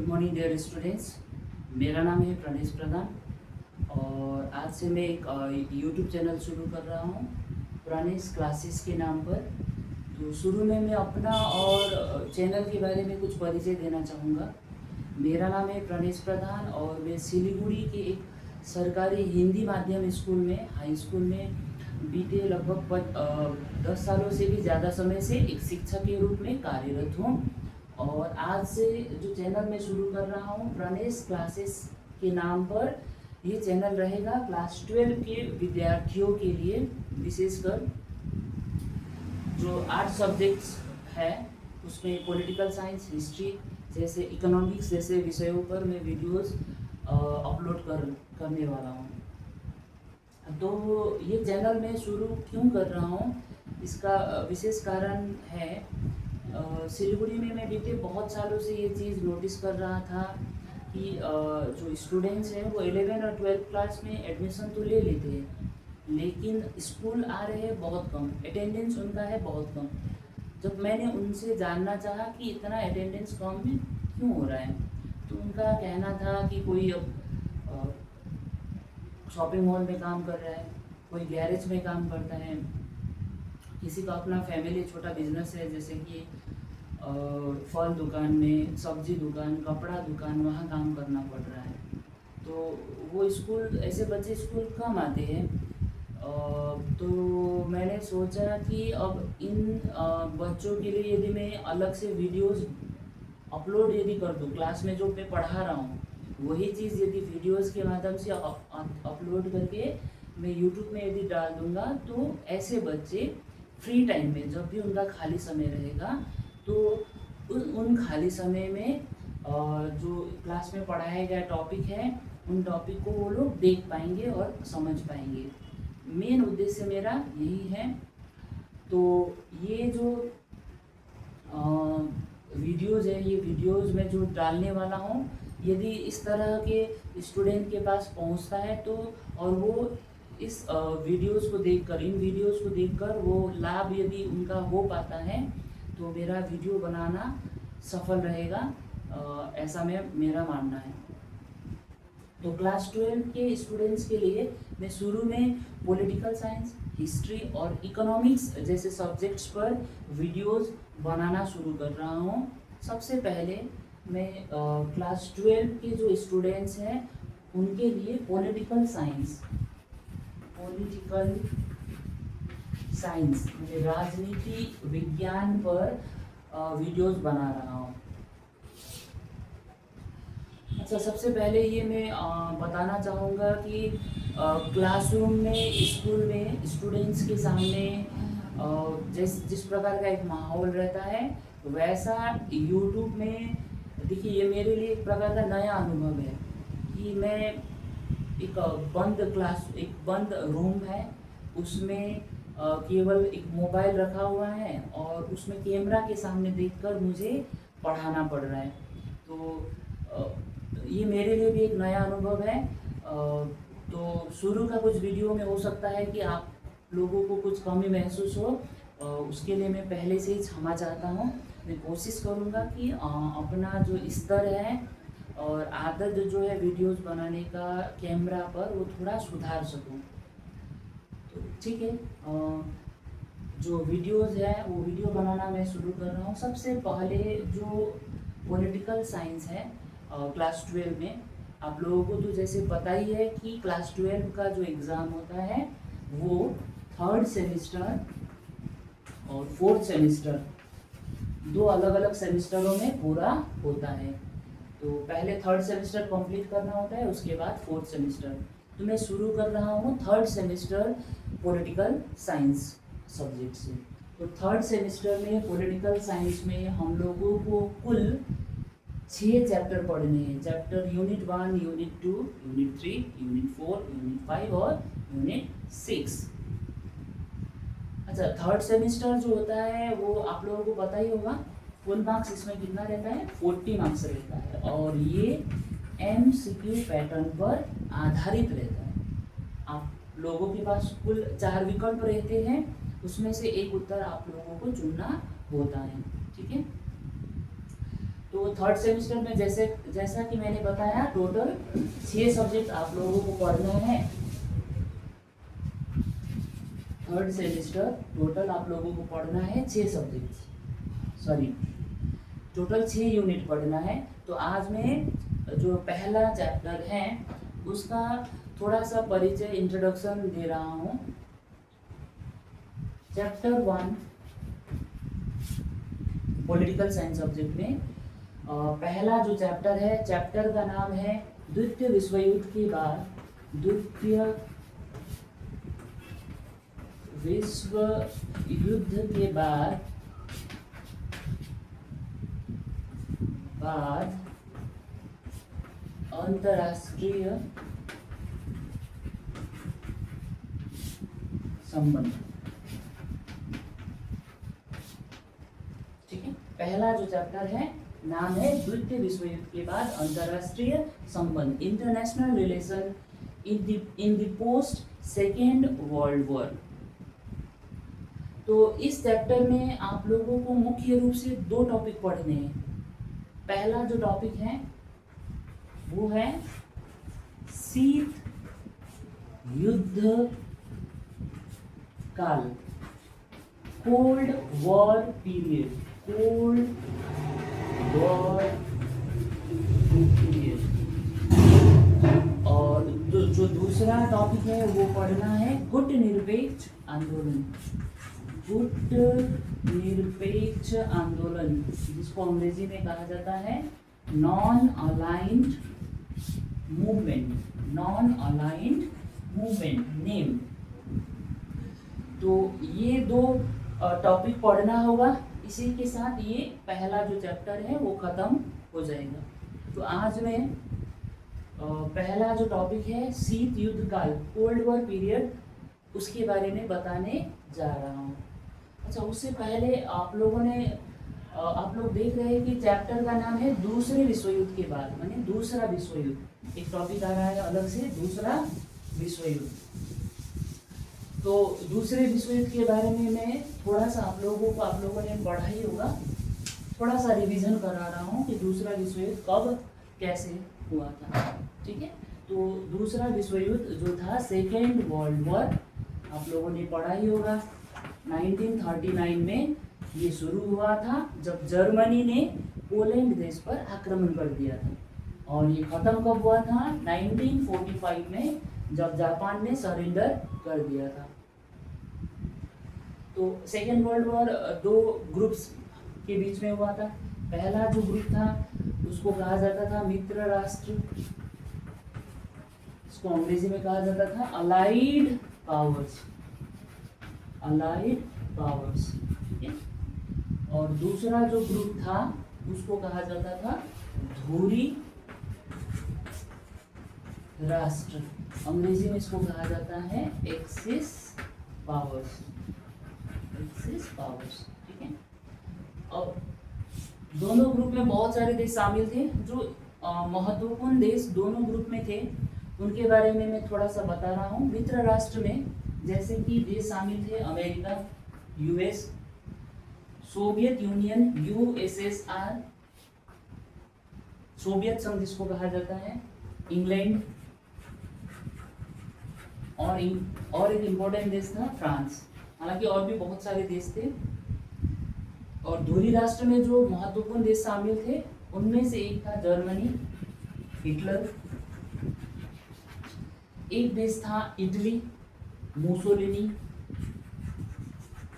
Good morning dear students. मेरा नाम है प्रणेश प्रधान और आज से मैं एक यूट्यूब चैनल शुरू कर रहा हूँ प्रणेश क्लासेस के नाम पर। तो शुरू में मैं अपना और चैनल के बारे में कुछ परिचय देना चाहूँगा। मेरा नाम है प्रणेश प्रधान और मैं सिलीगुड़ी के एक सरकारी हिंदी माध्यम स्कूल में हाई स्कूल में बीते लगभग 10 सालों से भी ज़्यादा समय से एक शिक्षक के रूप में कार्यरत हूँ। और आज से जो चैनल मैं शुरू कर रहा हूँ प्रणेश क्लासेस के नाम पर, ये चैनल रहेगा क्लास 12 के विद्यार्थियों के लिए, विशेषकर जो 8 सब्जेक्ट्स है उसमें पॉलिटिकल साइंस, हिस्ट्री जैसे इकोनॉमिक्स जैसे विषयों पर मैं वीडियोस अपलोड करने वाला हूँ। तो ये चैनल मैं शुरू क्यों कर रहा हूँ, इसका विशेष कारण है सिलीगुड़ी में मैं बीते बहुत सालों से ये चीज़ नोटिस कर रहा था कि जो स्टूडेंट्स हैं वो 11 और 12 क्लास में एडमिशन तो ले लेते हैं, लेकिन स्कूल आ रहे हैं बहुत कम, अटेंडेंस उनका है बहुत कम। जब मैंने उनसे जानना चाहा कि इतना अटेंडेंस कम में क्यों हो रहा है, तो उनका कहना था कि कोई शॉपिंग मॉल में काम कर रहा है, कोई गैरेज में काम करता है, किसी का अपना फैमिली छोटा बिजनेस है जैसे कि फल दुकान में, सब्जी दुकान, कपड़ा दुकान, वहाँ काम करना पड़ रहा है। तो वो स्कूल, ऐसे बच्चे स्कूल कम आते हैं। तो मैंने सोचा कि अब इन बच्चों के लिए यदि मैं अलग से वीडियोस अपलोड यदि कर दूँ, क्लास में जो मैं पढ़ा रहा हूँ वही चीज़ यदि वीडियोस के माध्यम से अपलोड करके मैं यूट्यूब में यदि डाल दूँगा, तो ऐसे बच्चे फ्री टाइम में जब भी उनका खाली समय रहेगा तो उन खाली समय में जो क्लास में पढ़ाया गया टॉपिक है उन टॉपिक को वो लोग देख पाएंगे और समझ पाएंगे। मेन उद्देश्य मेरा यही है। तो ये जो वीडियोज़ है, ये वीडियोज़ में जो डालने वाला हूँ, यदि इस तरह के स्टूडेंट के पास पहुँचता है तो और वो इस वीडियोज़ को देखकर, इन वीडियोज़ को देखकर वो लाभ यदि उनका हो पाता है तो मेरा वीडियो बनाना सफल रहेगा, ऐसा मेरा मानना है। तो क्लास 12 के स्टूडेंट्स के लिए मैं शुरू में पॉलिटिकल साइंस, हिस्ट्री और इकोनॉमिक्स जैसे सब्जेक्ट्स पर वीडियोस बनाना शुरू कर रहा हूँ। सबसे पहले मैं क्लास 12 के जो स्टूडेंट्स हैं उनके लिए पॉलिटिकल साइंस मतलब राजनीति विज्ञान पर वीडियोस बना रहा हूँ। अच्छा, सबसे पहले ये मैं बताना चाहूँगा कि क्लासरूम में, स्कूल में स्टूडेंट्स के सामने जिस प्रकार का एक माहौल रहता है वैसा यूट्यूब में, देखिए ये मेरे लिए एक प्रकार का नया अनुभव है कि मैं एक बंद रूम है, उसमें केवल एक मोबाइल रखा हुआ है और उसमें कैमरा के सामने देखकर मुझे पढ़ाना पड़ रहा है। तो ये मेरे लिए भी एक नया अनुभव है। तो शुरू का कुछ वीडियो में हो सकता है कि आप लोगों को कुछ कमी महसूस हो, उसके लिए मैं पहले से ही क्षमा चाहता हूँ। मैं कोशिश करूँगा कि अपना जो स्तर है और आदत जो है वीडियोस बनाने का कैमरा पर, वो थोड़ा सुधार सकूँ। तो ठीक है, जो वीडियोस है वो वीडियो बनाना मैं शुरू कर रहा हूँ। सबसे पहले जो पॉलिटिकल साइंस है क्लास 12 में, आप लोगों को तो जैसे पता ही है कि क्लास 12 का जो एग्ज़ाम होता है वो 3rd सेमिस्टर और 4th सेमिस्टर, 2 अलग अलग सेमिस्टरों में पूरा होता है। तो पहले 3rd सेमिस्टर कंप्लीट करना होता है, उसके बाद 4th सेमिस्टर। तो मैं शुरू कर रहा हूँ 3rd semester political science subject से। तो 3rd सेमिस्टर में पॉलिटिकल साइंस में हम लोगों को कुल 6 चैप्टर पढ़ने हैं। Chapter unit 1, unit 2, unit 3, unit 4, unit 5 और यूनिट 6। अच्छा, 3rd सेमिस्टर जो होता है वो आप लोगों को पता ही होगा, फुल मार्क्स इसमें कितना रहता है, 40 मार्क्स रहता है और ये MCQ पैटर्न पर आधारित रहता है। आप लोगों के पास कुल 4 विकल्प रहते हैं, उसमें से एक उत्तर आप लोगों को चुनना होता है। ठीक है, तो थर्ड सेमेस्टर में जैसा कि मैंने बताया टोटल 6 सब्जेक्ट आप लोगों को पढ़ना है। थर्ड सेमेस्टर टोटल आप लोगों को पढ़ना है 6 सब्जेक्ट, सॉरी टोटल 6 यूनिट पढ़ना है। तो आज मैं जो पहला चैप्टर है उसका थोड़ा सा परिचय इंट्रोडक्शन दे रहा हूँ। चैप्टर 1 पॉलिटिकल साइंस सब्जेक्ट में पहला जो चैप्टर है, चैप्टर का नाम है द्वितीय विश्व युद्ध के बाद, द्वितीय विश्व युद्ध के बाद अंतरराष्ट्रीय संबंध। ठीक है, पहला जो चैप्टर है नाम है द्वितीय विश्व युद्ध के बाद अंतरराष्ट्रीय संबंध, international relation in the post second world war. तो इस चैप्टर में आप लोगों को मुख्य रूप से 2 टॉपिक पढ़ने हैं। पहला जो टॉपिक है वो है शीत युद्ध काल, cold war period, cold war period. और जो दूसरा टॉपिक है वो पढ़ना है गुटनिरपेक्ष आंदोलन, गुटनिरपेक्ष आंदोलन, जिसको अंग्रेजी में कहा जाता है non aligned movement, non aligned movement name. तो ये 2 टॉपिक पढ़ना होगा। इसी के साथ ये पहला जो चैप्टर है वो खत्म हो जाएगा। तो आज मैं पहला जो टॉपिक है शीत युद्ध काल, कोल्ड वॉर पीरियड, उसके बारे में बताने जा रहा हूँ। अच्छा, उससे पहले आप लोग देख रहे हैं कि चैप्टर का नाम है दूसरे विश्व युद्ध के बाद, माने दूसरा विश्व युद्ध। एक टॉपिक आ रहा है अलग से, दूसरा विश्व युद्ध। तो दूसरे विश्व युद्ध के बारे में मैं थोड़ा सा आप लोगों ने पढ़ा ही होगा, थोड़ा सा रिवीजन करा रहा हूँ कि दूसरा विश्व युद्ध कब कैसे हुआ था। ठीक है, तो दूसरा विश्व युद्ध जो था सेकेंड वर्ल्ड वॉर, आप लोगों ने पढ़ा ही होगा। 1939 में ये शुरू हुआ था जब जर्मनी ने पोलैंड देश पर आक्रमण कर दिया था, और ये खत्म कब हुआ था 1945 में जब जापान ने सरेंडर कर दिया था। तो सेकेंड वर्ल्ड वॉर 2 ग्रुप्स के बीच में हुआ था। पहला जो ग्रुप था उसको कहा जाता था मित्र राष्ट्र, इसको अंग्रेजी में कहा जाता था अलाइड पावर्स, अलाइड पावर्स। ठीक है, और दूसरा जो ग्रुप था उसको कहा जाता था धुरी राष्ट्र, अंग्रेजी में इसको कहा जाता है एक्सिस पावर्स, एक्सिस पावर्स। ठीक है, और दोनों ग्रुप में बहुत सारे देश शामिल थे। जो महत्वपूर्ण देश दोनों ग्रुप में थे उनके बारे में मैं थोड़ा सा बता रहा हूँ। मित्र राष्ट्र में जैसे कि देश शामिल थे America, US, Soviet union USSR, Soviet संघ जिसको कहा जाता है, इंग्लैंड, और एक इम्पोर्टेंट देश था फ्रांस। हालांकि और भी बहुत सारे देश थे। और धुरी राष्ट्र में जो महत्वपूर्ण देश शामिल थे उनमें से एक था जर्मनी, हिटलर। एक देश था इटली, मुसोलिनी।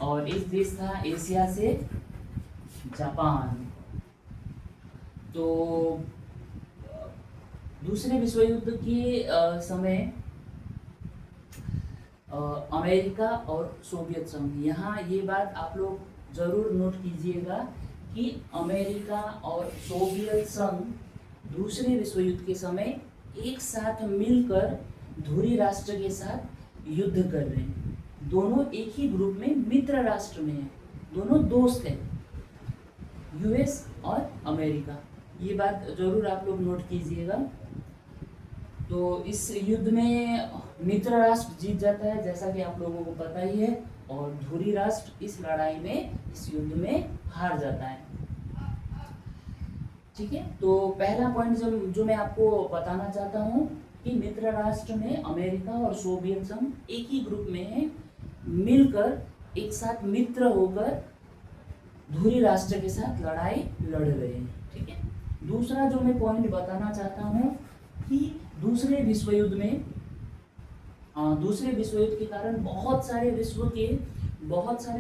और एक देश था एशिया से जापान। तो दूसरे विश्व युद्ध के समय अमेरिका और सोवियत संघ, यहाँ ये बात आप लोग जरूर नोट कीजिएगा कि अमेरिका और सोवियत संघ दूसरे विश्व युद्ध के समय एक साथ मिलकर धुरी राष्ट्र के साथ युद्ध कर रहे हैं। दोनों एक ही ग्रुप में मित्र राष्ट्र में हैं, दोनों दोस्त हैं, यूएस और अमेरिका। ये बात जरूर आप लोग नोट कीजिएगा। तो इस युद्ध में मित्र राष्ट्र जीत जाता है जैसा कि आप लोगों को पता ही है, और धुरी राष्ट्र इस लड़ाई में, इस युद्ध में हार जाता है। ठीक है। तो पहला पॉइंट जो मैं आपको बताना चाहता हूँ कि मित्र राष्ट्र में अमेरिका और सोवियत संघ एक ही ग्रुप में है, मिलकर एक साथ मित्र होकर धुरी राष्ट्र के साथ लड़ाई लड़ रहे हैं। ठीक है। दूसरा जो मैं पॉइंट बताना चाहता हूँ कि दूसरे विश्व युद्ध के कारण बहुत सारे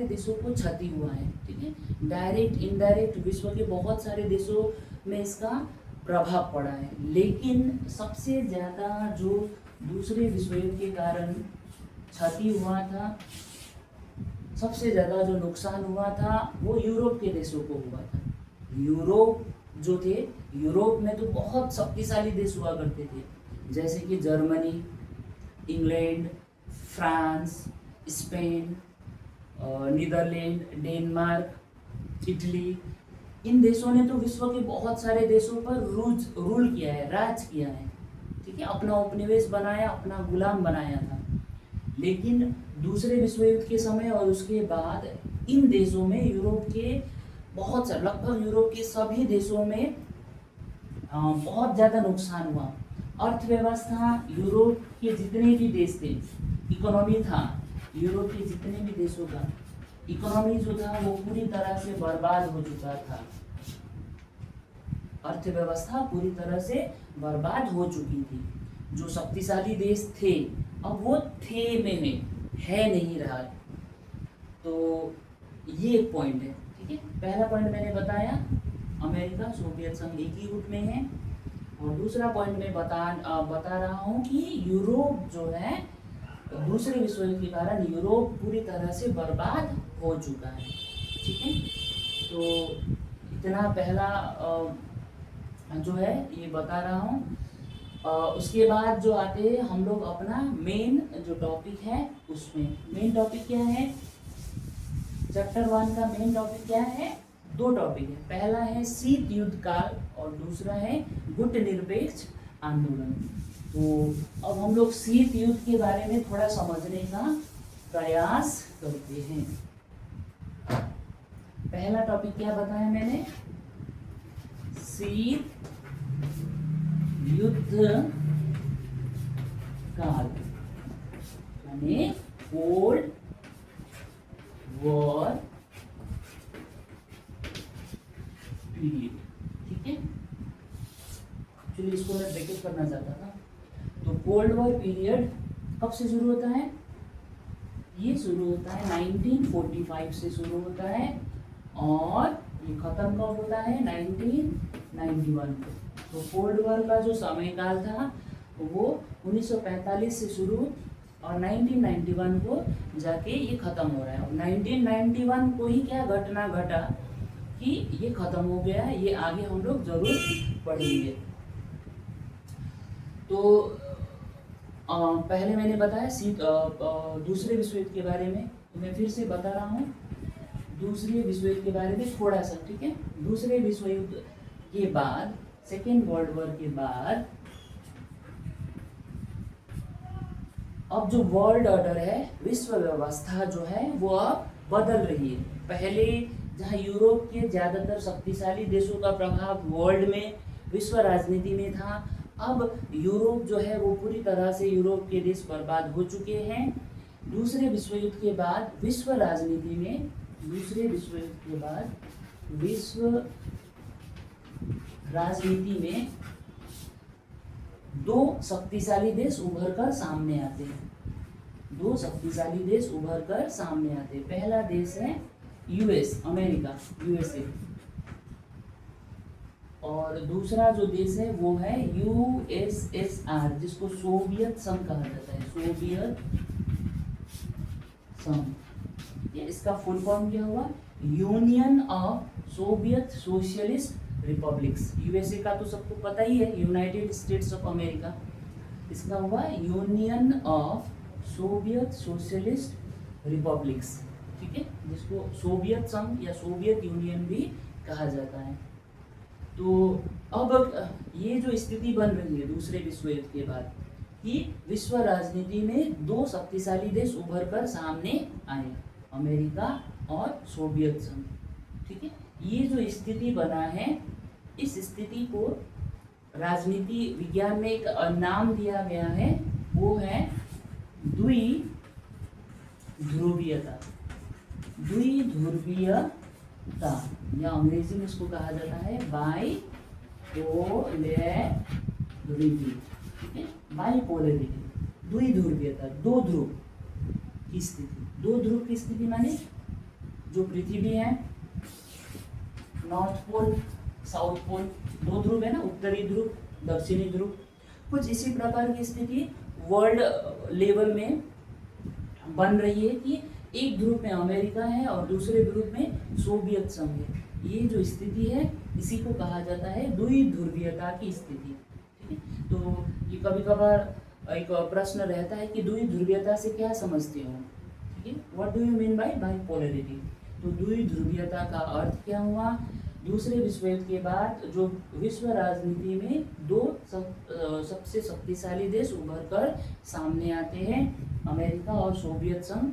देशों को क्षति हुआ है। ठीक है। डायरेक्ट इनडायरेक्ट विश्व के बहुत सारे देशों में इसका प्रभाव पड़ा है, लेकिन सबसे ज़्यादा जो दूसरे विश्व युद्ध के कारण क्षति हुआ था, सबसे ज़्यादा जो नुकसान हुआ था वो यूरोप के देशों को हुआ था। यूरोप में तो बहुत शक्तिशाली देश हुआ करते थे, जैसे कि Germany, England, France, Spain, Netherlands, Denmark, Italy. इन देशों ने तो विश्व के बहुत सारे देशों पर रूल किया है, राज किया है। ठीक है। अपना उपनिवेश बनाया, अपना गुलाम बनाया था। लेकिन दूसरे विश्व युद्ध के समय और उसके बाद इन देशों में लगभग यूरोप के सभी देशों में बहुत ज़्यादा नुकसान हुआ। अर्थव्यवस्था यूरोप के जितने भी देश थे, इकोनॉमी था यूरोप के जितने भी देशों का इकोनॉमी जो था वो पूरी तरह से बर्बाद हो चुका था। अर्थव्यवस्था पूरी तरह से बर्बाद हो चुकी थी। जो शक्तिशाली देश थे अब वो थे में है नहीं रहा। तो ये एक पॉइंट है। ठीक है। पहला पॉइंट मैंने बताया, अमेरिका सोवियत संघ एक ही गुट में है। और दूसरा पॉइंट मैं बता रहा हूँ कि यूरोप जो है दूसरे विश्व युद्ध के कारण यूरोप पूरी तरह से बर्बाद हो चुका है। ठीक है। तो इतना पहला जो है ये बता रहा हूँ। उसके बाद जो आते हैं हम लोग अपना मेन जो टॉपिक है उसमें। मेन टॉपिक क्या है? चैप्टर 1 का मेन टॉपिक क्या है? 2 टॉपिक है। पहला है शीत युद्ध काल और दूसरा है गुट निरपेक्ष आंदोलन। तो अब हम लोग शीत युद्ध के बारे में थोड़ा समझने का प्रयास करते हैं। पहला टॉपिक क्या बताया मैंने? शीत युद्ध काल यानी कोल्ड वॉर पीरियड। ठीक है। एक्चुअली इसको मैं ब्रेकअप करना चाहता था। तो कोल्ड वॉर पीरियड कब से शुरू होता है? ये शुरू होता है 1945 से शुरू होता है और ये खत्म कब होता है? 1991 को। तो कोल्ड वॉर का जो समयकाल था वो 1945 से शुरू और 1991 को जाके ये खत्म हो रहा है। और 1991 को ही क्या घटना घटा कि ये खत्म हो गया है। ये आगे हम लोग जरूर पढ़ेंगे। तो पहले मैंने बताया दूसरे विश्व युद्ध के बारे में, तो मैं फिर से बता रहा हूँ दूसरे विश्व युद्ध के बारे में थोड़ा सा। ठीक है। दूसरे विश्व युद्ध के बाद, सेकेंड वर्ल्ड वॉर के बाद, अब जो वर्ल्ड ऑर्डर है, विश्व व्यवस्था जो है वो अब बदल रही है। पहले जहाँ यूरोप के ज़्यादातर शक्तिशाली देशों का प्रभाव वर्ल्ड में, विश्व राजनीति में था, अब यूरोप जो है वो पूरी तरह से यूरोप के देश बर्बाद हो चुके हैं। दूसरे विश्व युद्ध के बाद विश्व राजनीति में, दूसरे विश्व युद्ध के बाद विश्व राजनीति में 2 शक्तिशाली देश उभर कर सामने आते हैं। 2 शक्तिशाली देश उभर कर सामने आते हैं। पहला देश है यूएस, अमेरिका, यूएसए। और दूसरा जो देश है वो है यूएसएसआर, जिसको सोवियत संघ कहा जाता है। सोवियत संघ। इसका फुल फॉर्म क्या हुआ? Union of Soviet socialist republics. USA का तो सबको पता ही है, यूनाइटेड स्टेट्स ऑफ अमेरिका। इसका हुआ union of Soviet socialist republics. ठीक है। जिसको सोवियत संघ या सोवियत यूनियन भी कहा जाता है। तो अब ये जो स्थिति बन रही है दूसरे विश्व युद्ध के बाद कि विश्व राजनीति में 2 शक्तिशाली देश उभर कर सामने आए, अमेरिका और सोवियत संघ। ठीक है। ये जो स्थिति बना है इस स्थिति को राजनीति विज्ञान में एक नाम दिया गया है, वो है द्विध्रुवीयता। द्विध्रुवीयता या अंग्रेजी में इसको कहा जाता है बाइपोलैरिटी। ठीक है, बाइपोलैरिटी, द्विध्रुवीयता, दो ध्रुव की स्थिति। दो ध्रुव की स्थिति माने जो पृथ्वी है, नॉर्थ पोल साउथ पोल, दो ध्रुव है ना, उत्तरी ध्रुव दक्षिणी ध्रुव। कुछ इसी प्रकार की स्थिति वर्ल्ड लेवल में बन रही है कि एक ध्रुव में अमेरिका है और दूसरे ध्रुव में सोवियत संघ है। ये जो स्थिति है इसी को कहा जाता है द्विध्रुवीयता की स्थिति। ठीक है, तो ये कभी कभार एक प्रश्न रहता है कि द्विध्रुवीयता से क्या समझते हो। ठीक है, what do you mean by bipolarity. तो द्विध्रुवीयता का अर्थ क्या हुआ, दूसरे विश्व युद्ध के बाद जो विश्व राजनीति में दो सबसे शक्तिशाली देश उभर कर सामने आते हैं, अमेरिका और सोवियत संघ।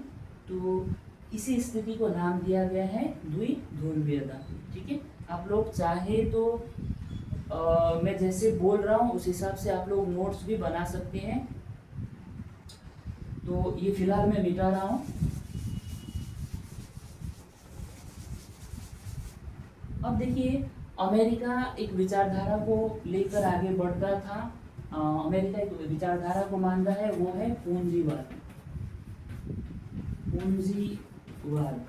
तो इसी स्थिति को नाम दिया गया है द्विध्रुवीयता। ठीक है, आप लोग चाहे तो मैं जैसे बोल रहा हूँ उस हिसाब से आप लोग नोट्स भी बना सकते हैं। तो ये फिलहाल मैं मिटा रहा हूँ। अब देखिए, अमेरिका एक विचारधारा को लेकर आगे बढ़ता था। अमेरिका एक विचारधारा को मानता है, वो है पूंजीवाद। पूंजीवाद,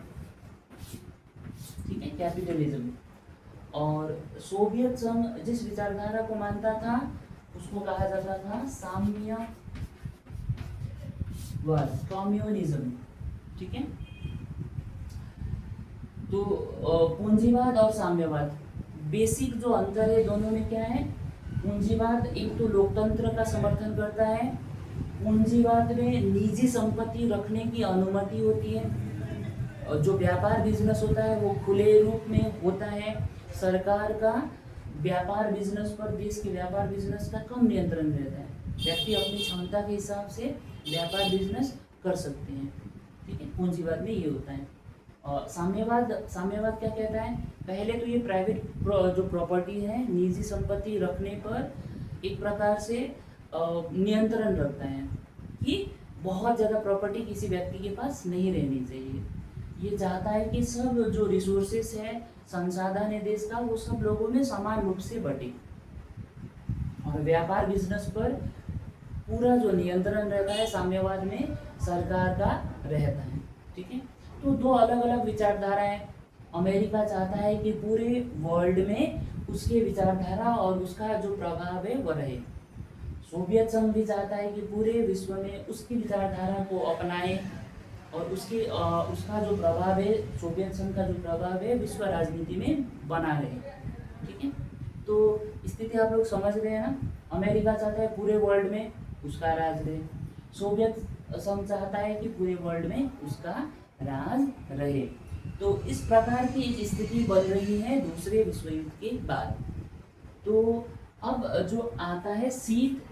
ठीक है, कैपिटलिज्म। और सोवियत संघ जिस विचारधारा को मानता था उसको कहा जाता था साम्यवाद, कम्युनिज्म। ठीक है, तो पूंजीवाद और साम्यवाद, बेसिक जो अंतर है दोनों में क्या है। पूंजीवाद एक तो लोकतंत्र का समर्थन करता है। पूंजीवाद में निजी संपत्ति रखने की अनुमति होती है। और जो व्यापार बिजनेस होता है वो खुले रूप में होता है। सरकार का व्यापार बिजनेस पर, देश के व्यापार बिजनेस का कम नियंत्रण रहता है। व्यक्ति अपनी क्षमता के हिसाब से व्यापार बिजनेस कर सकते हैं। ठीक है, पूंजीवाद में ये होता है। साम्यवाद क्या कहता है, पहले तो ये प्राइवेट जो प्रॉपर्टी है, निजी संपत्ति रखने पर एक प्रकार से नियंत्रण रखता है कि बहुत ज़्यादा प्रॉपर्टी किसी व्यक्ति के पास नहीं रहनी चाहिए। ये चाहता है कि सब जो रिसोर्सेस है, संसाधन है देश का, वो सब लोगों में समान रूप से बटे। और व्यापार बिजनेस पर पूरा जो नियंत्रण रहता है साम्यवाद में सरकार का रहता है। ठीक है, तो दो अलग अलग विचारधाराएं। अमेरिका चाहता है कि पूरे वर्ल्ड में उसके विचारधारा और उसका जो प्रभाव है वो रहे। सोवियत संघ भी चाहता है कि पूरे विश्व में उसकी विचारधारा को अपनाए और उसका जो प्रभाव है, सोवियत संघ का जो प्रभाव है विश्व राजनीति में बना रहे। ठीक है, तो स्थिति आप लोग समझ रहे हैं ना। अमेरिका चाहता है पूरे वर्ल्ड में उसका राज रहे, सोवियत संघ चाहता है कि पूरे वर्ल्ड में उसका राज रहे। तो इस प्रकार की एक स्थिति बन रही है दूसरे विश्व युद्ध के बाद। तो अब जो आता है शीत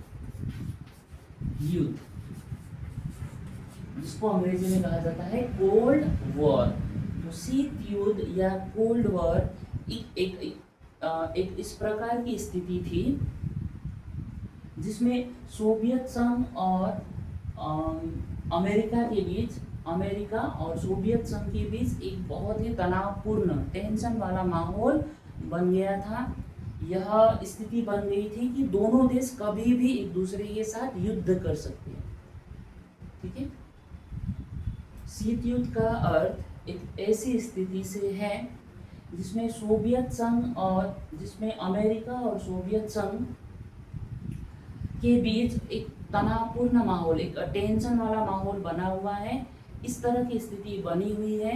युद्ध, जिसको अंग्रेजी में कहा जाता है कोल्ड वॉर। तो शीत युद्ध या कोल्ड वॉर एक इस प्रकार की स्थिति थी जिसमें सोवियत संघ और अमेरिका और सोवियत संघ के बीच एक बहुत ही तनावपूर्ण, टेंशन वाला माहौल बन गया था। यह स्थिति बन गई थी कि दोनों देश कभी भी एक दूसरे के साथ युद्ध कर सकते हैं। ठीक है, शीत युद्ध का अर्थ एक ऐसी स्थिति से है जिसमें अमेरिका और सोवियत संघ के बीच एक तनावपूर्ण माहौल, एक टेंशन वाला माहौल बना हुआ है। इस तरह की स्थिति बनी हुई है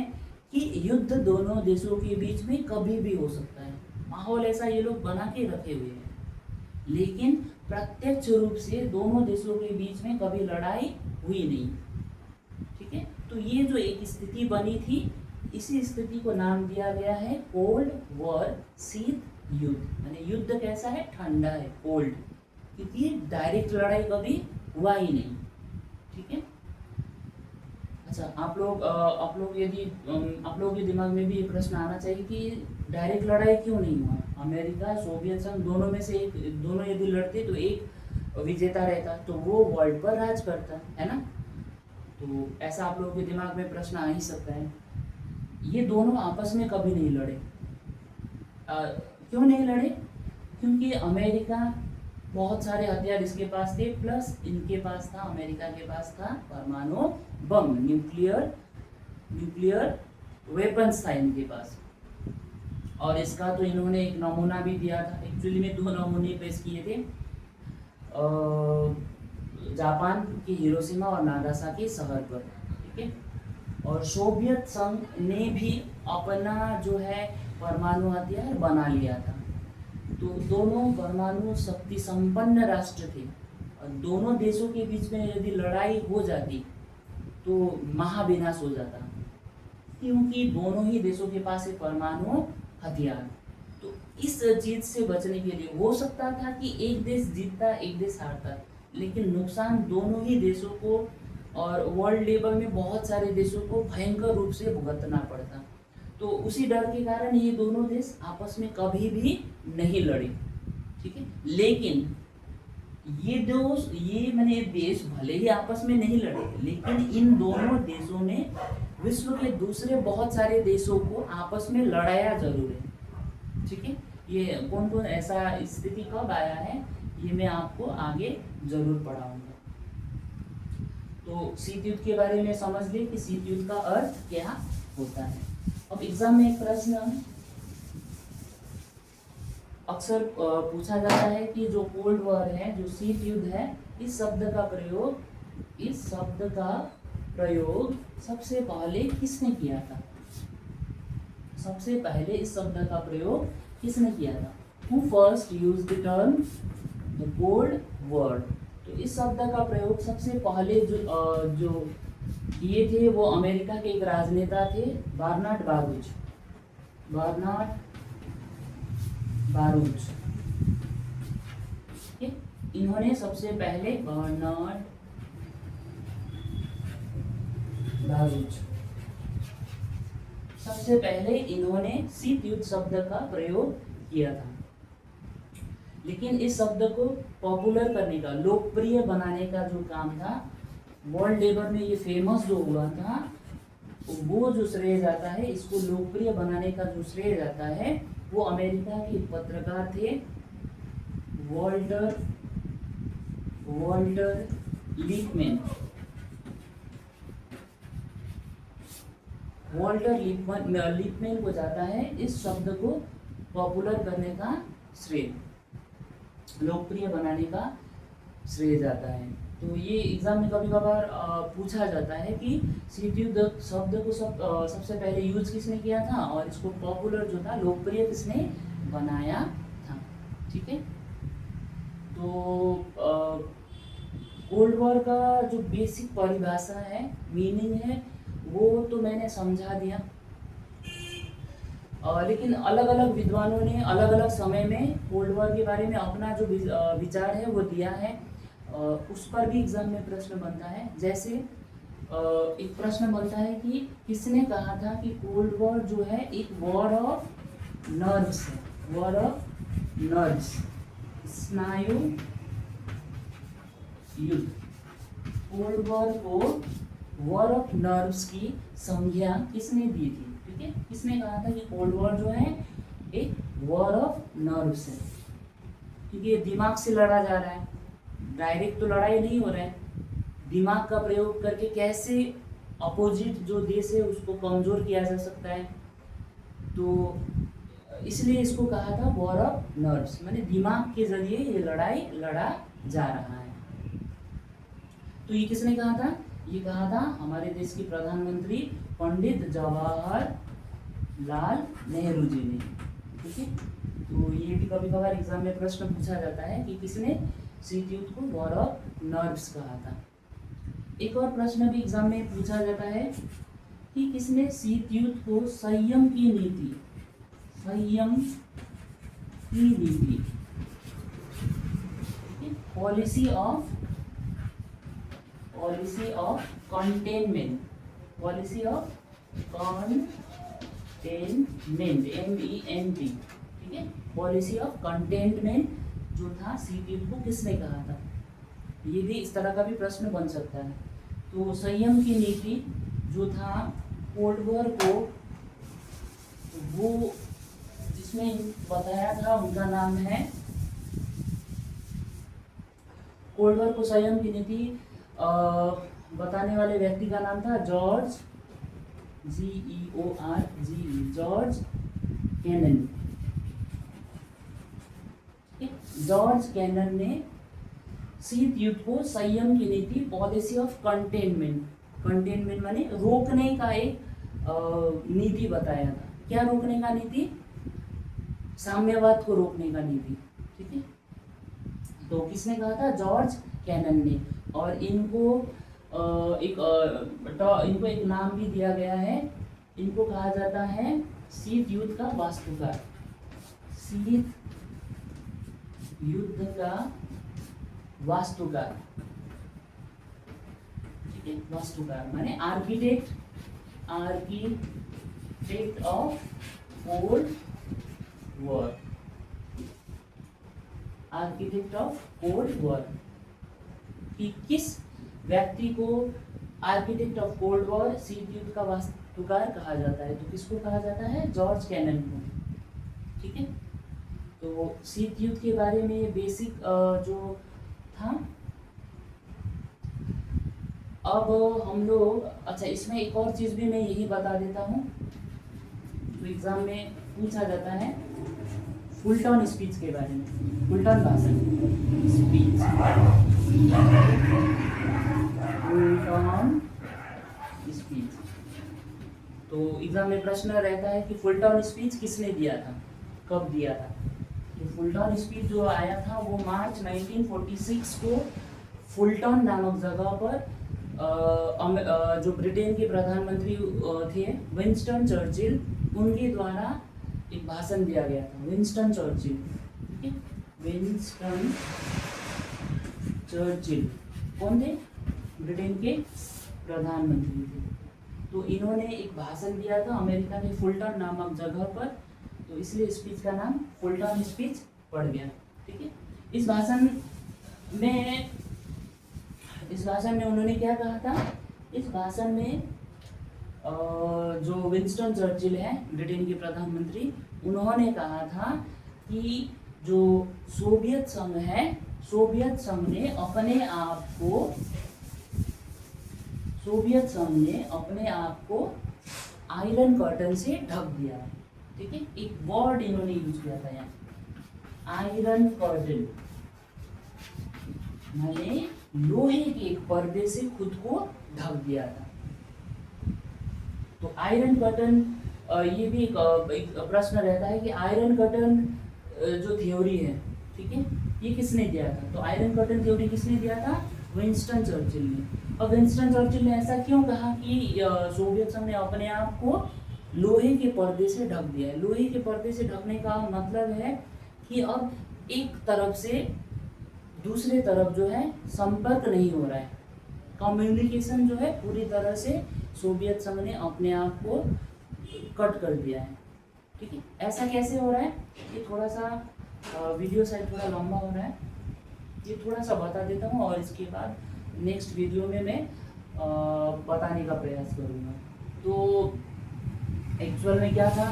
कि युद्ध दोनों देशों के बीच में कभी भी हो सकता है। माहौल ऐसा ये लोग बना के रखे हुए हैं, लेकिन प्रत्यक्ष रूप से दोनों देशों के बीच में कभी लड़ाई हुई नहीं। ठीक है, तो ये जो एक स्थिति बनी थी, इसी स्थिति को नाम दिया गया है कोल्ड वॉर, शीत युद्ध। यानी युद्ध कैसा है, ठंडा है, कोल्ड, क्योंकि डायरेक्ट लड़ाई कभी हुआ ही नहीं। ठीक है, अच्छा, आप लोग के दिमाग में भी ये प्रश्न आना चाहिए कि डायरेक्ट लड़ाई क्यों नहीं हुआ? अमेरिका सोवियत संघ दोनों में से एक, दोनों यदि लड़ते तो एक विजेता रहता, तो वो वर्ल्ड पर राज करता, है ना। तो ऐसा आप लोगों के दिमाग में प्रश्न आ ही सकता है। ये दोनों आपस में कभी नहीं लड़े। क्यों नहीं लड़े? क्योंकि अमेरिका बहुत सारे हथियार इसके पास थे, प्लस इनके पास था, अमेरिका के पास था परमाणु बम, न्यूक्लियर वेपन्स था इनके पास। और इसका तो इन्होंने एक नमूना भी दिया था। एक्चुअली में 2 नमूने पेश किए थे, जापान के हिरोशिमा और नागासाकी शहर पर, ठीक है। और सोवियत संघ ने भी अपना जो है परमाणु हथियार बना लिया था। तो दोनों परमाणु शक्ति संपन्न राष्ट्र थे, और दोनों देशों के बीच में यदि लड़ाई हो जाती तो महाविनाश हो जाता, क्योंकि दोनों ही देशों के पास है परमाणु हथियार। तो इस चीज से बचने के लिए हो सकता था कि एक देश जीतता, एक देश हारता, लेकिन नुकसान दोनों ही देशों को और वर्ल्ड लेवल में बहुत सारे देशों को भयंकर रूप से भुगतना पड़ता। तो उसी डर के कारण ये दोनों देश आपस में कभी भी नहीं लड़े, ठीक है। लेकिन ये मैंने देश भले ही आपस में नहीं लड़े, लेकिन इन दोनों देशों ने विश्व के दूसरे बहुत सारे देशों को आपस में लड़ाया जरूर है, ठीक है। ये कौन कौन ऐसा स्थिति कब आया है, ये मैं आपको आगे जरूर पढ़ाऊंगा। तो शीत युद्ध के बारे में समझ लिए कि शीत युद्ध का अर्थ क्या होता है। अब एग्जाम में एक प्रश्न अक्सर पूछा जाता है कि जो कोल्ड वॉर है, जो शीत युद्ध है, इस शब्द का प्रयोग सबसे पहले किसने किया था? सबसे पहले इस शब्द का प्रयोग किसने किया था? Who first used the term the Cold War? तो इस शब्द का प्रयोग सबसे पहले जो किए थे वो अमेरिका के एक राजनेता थे, बर्नार्ड बारूच। इन्होंने सबसे पहले बर्नार्ड बारूच सबसे पहले इन्होंने शीत युद्ध शब्द का प्रयोग किया था। लेकिन इस शब्द को पॉपुलर करने का, लोकप्रिय बनाने का जो काम था, वर्ल्ड लेवल में ये फेमस जो हुआ था, वो जो श्रेय जाता है, इसको लोकप्रिय बनाने का जो श्रेय जाता है, वो अमेरिका के पत्रकार थे वॉल्टर लिपमैन। लिपमैन को जाता है इस शब्द को पॉपुलर करने का श्रेय, लोकप्रिय बनाने का श्रेय जाता है। तो ये एग्जाम में कभी कभार पूछा जाता है कि शीत युद्ध शब्द को सबसे पहले यूज किसने किया था, और इसको पॉपुलर जो था, लोकप्रिय किसने बनाया था, ठीक है। तो कोल्ड वॉर का जो बेसिक परिभाषा है, मीनिंग है, वो तो मैंने समझा दिया। लेकिन अलग अलग विद्वानों ने अलग अलग समय में कोल्ड वॉर के बारे में अपना जो विचार है वो दिया है। उस पर भी एग्जाम में प्रश्न बनता है। जैसे एक प्रश्न बनता है कि किसने कहा था कि कोल्ड वॉर जो है एक वॉर ऑफ नर्व्स है, वॉर ऑफ नर्व्स, स्नायु युद्ध। कोल्ड वॉर को वॉर ऑफ नर्व्स की संज्ञा किसने दी थी, ठीक है। किसने कहा था कि कोल्ड वॉर जो है एक वॉर ऑफ नर्व्स है, क्योंकि ये दिमाग से लड़ा जा रहा है, डायरेक्ट तो लड़ाई नहीं हो रहा है। दिमाग का प्रयोग करके कैसे अपोजिट जो देश है उसको कमजोर किया जा सकता है, तो इसलिए इसको कहा था वॉर ऑफ नर्व्स, माने दिमाग के जरिए ये लड़ाई लड़ा जा रहा है। तो ये किसने कहा था? ये कहा था हमारे देश के प्रधानमंत्री पंडित जवाहरलाल नेहरू जी ने, ठीक है। तो ये भी कभी कभार एग्जाम में प्रश्न पूछा जाता है कि किसने शीत युद्ध को वॉर ऑफ नर्व्स कहा था। एक और प्रश्न भी एग्जाम में पूछा जाता है कि किसने शीत युद्ध को संयम की नीति पॉलिसी ऑफ कंटेनमेंट MENT, ठीक है, पॉलिसी ऑफ कंटेनमेंट जो था शीत युद्ध को किसने कहा था। ये भी इस तरह का भी प्रश्न बन सकता है। तो संयम की नीति जो था कोल्ड वॉर को, वो जिसने बताया था उनका नाम है, कोल्ड वॉर को संयम की नीति बताने वाले व्यक्ति का नाम था George George Kennan. George Kennan ने शीत युद्ध को संयम की नीति, पॉलिसी ऑफ कंटेनमेंट माने रोकने का एक नीति बताया था। क्या रोकने का नीति? साम्यवाद को रोकने का नीति, ठीक है। तो किसने कहा था? जॉर्ज कैनन ने। और इनको इनको एक नाम भी दिया गया है, इनको कहा जाता है शीत युद्ध का वास्तुकार। शीत युद्ध का वास्तुकार, ठीक है। वास्तुकार माने architect of cold war, architect of cold war. कि किस व्यक्ति को आर्किटेक्ट ऑफ कोल्ड वॉर, शीत युद्ध का वास्तुकार कहा जाता है? तो किसको कहा जाता है? जॉर्ज कैनन को, ठीक है। तो शीत युद्ध के बारे में बेसिक जो था। अब हम लोग, अच्छा इसमें एक और चीज भी मैं यही बता देता हूँ, तो एग्जाम में पूछा जाता है फुलटन स्पीच के बारे में, फुलटन भाषण स्पीच, फुलटन स्पीच। तो एग्जाम में प्रश्न रहता है कि फुलटन स्पीच किसने दिया था, कब दिया था। तो फुलटन स्पीच जो आया था वो मार्च 1946 को फुलटन नामक जगह पर जो ब्रिटेन के प्रधानमंत्री थे विंस्टन चर्चिल, उनके द्वारा एक भाषण दिया गया था। विंस्टन चर्चिल, ठीक है, विंस्टन चर्चिल कौन थे? ब्रिटेन के प्रधानमंत्री थे। तो इन्होंने एक भाषण दिया था अमेरिका के फुलटन नामक जगह पर, तो इसलिए स्पीच का नाम फुलटन स्पीच पड़ गया, ठीक है। इस भाषण में उन्होंने क्या कहा था? इस भाषण में जो विंस्टन चर्चिल है ब्रिटेन के प्रधानमंत्री, उन्होंने कहा था कि जो सोवियत संघ है, सोवियत संघ ने अपने आप को आयरन कर्टन से ढक दिया, ठीक है। एक वर्ड इन्होंने यूज किया था यहाँ, आयरन कर्टन, मैंने लोहे के एक पर्दे से खुद को ढक दिया था। तो आयरन कर्टन, ये भी एक प्रश्न रहता है कि आयरन कर्टन जो थ्योरी है, ठीक है, ये किसने दिया था? तो आयरन कर्टन थ्योरी किसने दिया था? विंस्टन चर्चिल ने। और विंस्टन चर्चिल ने ऐसा क्यों कहा कि सोवियत संघ ने अपने आप को लोहे के पर्दे से ढक दिया है? लोहे के पर्दे से ढकने का मतलब है कि अब एक तरफ से दूसरे तरफ जो है संपर्क नहीं हो रहा है, कम्युनिकेशन जो है पूरी तरह से सोवियत संघ ने अपने आप को कट कर दिया है, ठीक है। ऐसा कैसे हो रहा है? ये थोड़ा सा वीडियो शायद थोड़ा लंबा हो रहा है, ये थोड़ा सा बता देता हूँ और इसके बाद नेक्स्ट वीडियो में मैं बताने का प्रयास करूँगा। तो एक्चुअल में क्या था,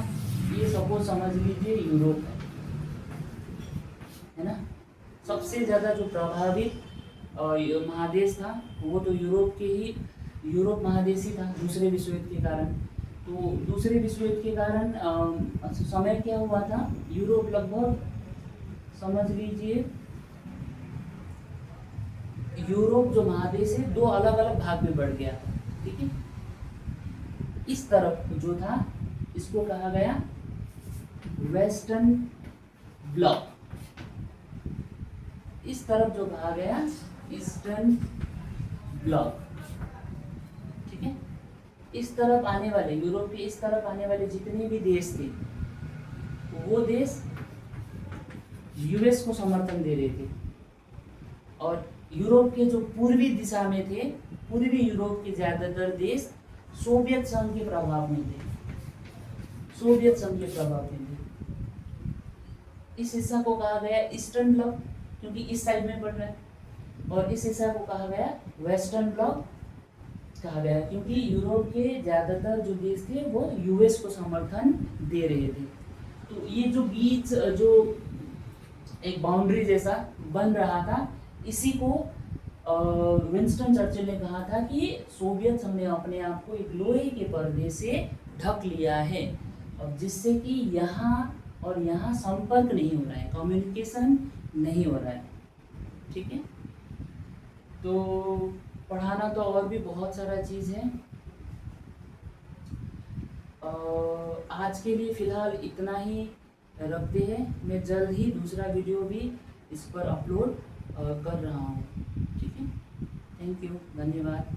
ये सपोज समझ लीजिए यूरोप है ना। सबसे ज़्यादा जो प्रभावित महादेश था वो तो यूरोप महादेश ही था दूसरे विश्व युद्ध के कारण। तो दूसरे विश्व युद्ध के कारण समय क्या हुआ था, यूरोप लगभग समझ लीजिए, यूरोप जो महादेश है दो अलग अलग भाग में बढ़ गया, ठीक है। इस तरफ जो था इसको कहा गया वेस्टर्न ब्लॉक, इस तरफ जो कहा गया ईस्टर्न ब्लॉक, ठीक है। इस तरफ आने वाले, यूरोप के इस तरफ आने वाले जितने भी देश थे वो देश यूएस को समर्थन दे रहे थे, और यूरोप के जो पूर्वी दिशा में थे, पूर्वी यूरोप के ज्यादातर देश सोवियत संघ के प्रभाव में थे। सोवियत संघ के प्रभाव के लिए। इस हिस्सा को कहा गया ईस्टर्न ब्लॉक, क्योंकि इस साइड में पड़ रहा है, और इस हिस्सा को कहा गया वेस्टर्न ब्लॉक कहा गया, क्योंकि यूरोप के ज़्यादातर जो देश थे वो यूएस को समर्थन दे रहे थे। तो ये जो बीच जो एक बाउंड्री जैसा बन रहा था, इसी को विंस्टन चर्चिल ने कहा था कि सोवियत संघ ने अपने आप को एक लोहे के पर्दे से ढक लिया है, अब जिससे कि यहाँ और यहाँ संपर्क नहीं हो रहा है, कम्युनिकेशन नहीं हो रहा है। ठीक है, तो पढ़ाना तो और भी बहुत सारा चीज़ है। आज के लिए फ़िलहाल इतना ही रखते हैं। मैं जल्द ही दूसरा वीडियो भी इस पर अपलोड कर रहा हूँ। ठीक है, थैंक यू, धन्यवाद।